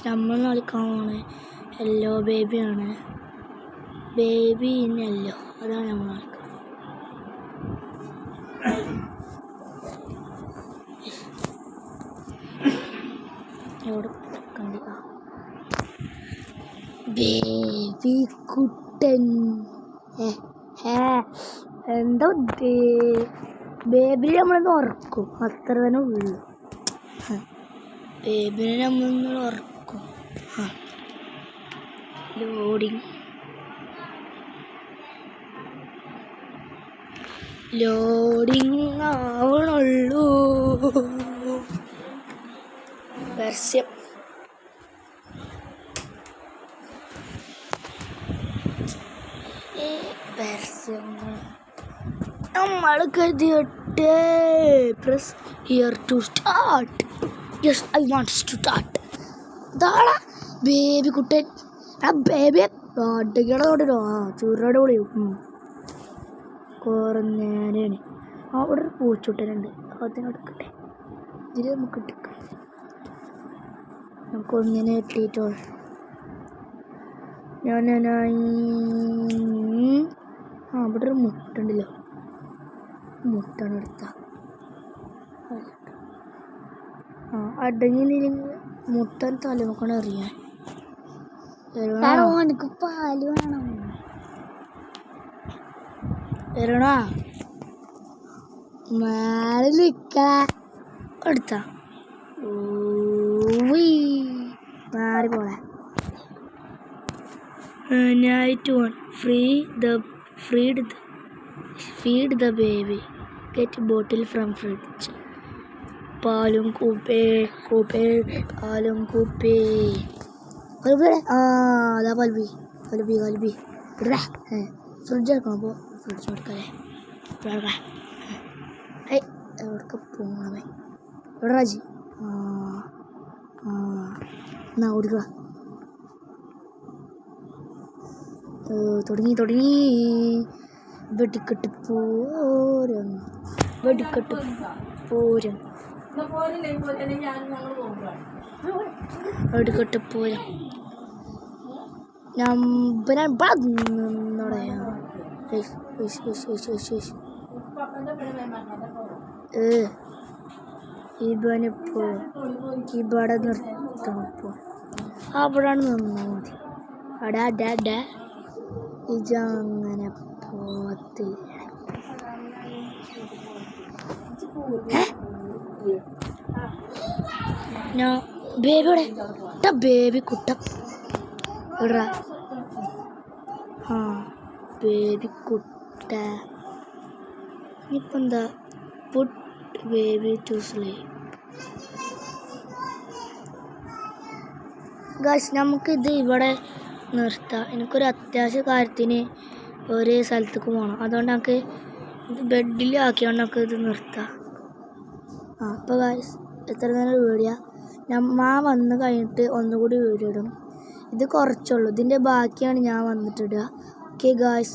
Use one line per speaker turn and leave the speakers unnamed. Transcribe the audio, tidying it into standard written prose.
നമ്മൾ കളിക്കാൻ പോണ യെല്ലോ ബേബിയാണ്. ബേബി ഇൻ യെല്ലോ, അതാണ് നമ്മൾ കളിക്കുന്നത്. എവിടെ കണ്ടില്ല ബേബി കുട്ടൻ. എന്താ ബേബിനെ നമ്മളൊന്ന് ഉറക്കും, അത്ര തന്നെ ഉള്ളു. ബേബിനെ നമ്മളൊന്ന് ഉറക്കും. ലോഡിങ് ആവണുള്ളൂ. പരസ്യം നമ്മൾ കരുതിയിട്ട് press here to start. Yes, I wants to start. ഇതാണ് ബേബി കുട്ടൻ. ആ ബേബി അടിക്കണോട്ടോ, ചൂരോടെ വിളിയും കുറഞ്ഞേനാണ്. അവിടെ ഒരു പൂച്ചൂട്ടനുണ്ട്, അതിനെടുക്കട്ടെ. ഇതിൽ നമുക്ക് എടുക്കാം. നമുക്കൊന്നിനെ എത്തിയിട്ടോ. ഇവിടെ ഒരു മുട്ടുണ്ടല്ലോ, മുട്ടാണ് എടുത്ത. അടങ്ങിയില്ലെങ്കിൽ മുട്ടൻ തലമുക്കാണ് അറിയാൻ. എനിക്ക് പാല് വേണം. വരണോ? മാറി നിൽക്ക എടുത്ത മാറി പോളെ. Night 1. Feed the baby. Get bottle from fridge. പാലും കൂപ്പേ പാലും കൂപ്പേ. അതാ പൽബി ഇടാ. ഫ്രിഡ്ജ് എടുക്കണം. അപ്പോൾ ഫ്രിഡ്ജ് എടുക്കല്ലേ. എവിടേക്ക് പോകണമേ? എവിടെ രാജി? എന്നാ ഓടിക്കുക. തുടങ്ങി. വെടിക്കെട്ട് പൂരം. ഇവനിപ്പോ ഇവിടെ നിർത്തണം. ഇപ്പോൾ അവിടാണ് നിന്നാൽ മതി. അടാ ഇജങ്ങനെ പോത്തില്ല. ബേബിയുടെ ബേബി കുട്ട ഇടാ. ബേബി കുട്ട ഇപ്പം എന്താ? Put baby to sleep. Guys, നമുക്കിത് ഇവിടെ നിർത്താം. എനിക്കൊരു അത്യാവശ്യ കാര്യത്തിന് ഒരേ സ്ഥലത്തേക്ക് പോകണം. അതുകൊണ്ട് നമുക്ക് ഇത് ബെഡിൽ ആക്കിയോണ്ട് നമുക്ക് ഇത് നിർത്താം. അപ്പോൾ ഗൈസ്, എത്ര നേരം വീഡിയോ ഞാൻ വന്ന് കഴിഞ്ഞിട്ട് ഒന്നുകൂടി വീഡിയോ ഇടും. ഇത് കുറച്ചുള്ളൂ, ഇതിൻ്റെ ബാക്കിയാണ് ഞാൻ വന്നിട്ടിടുക. Okay guys.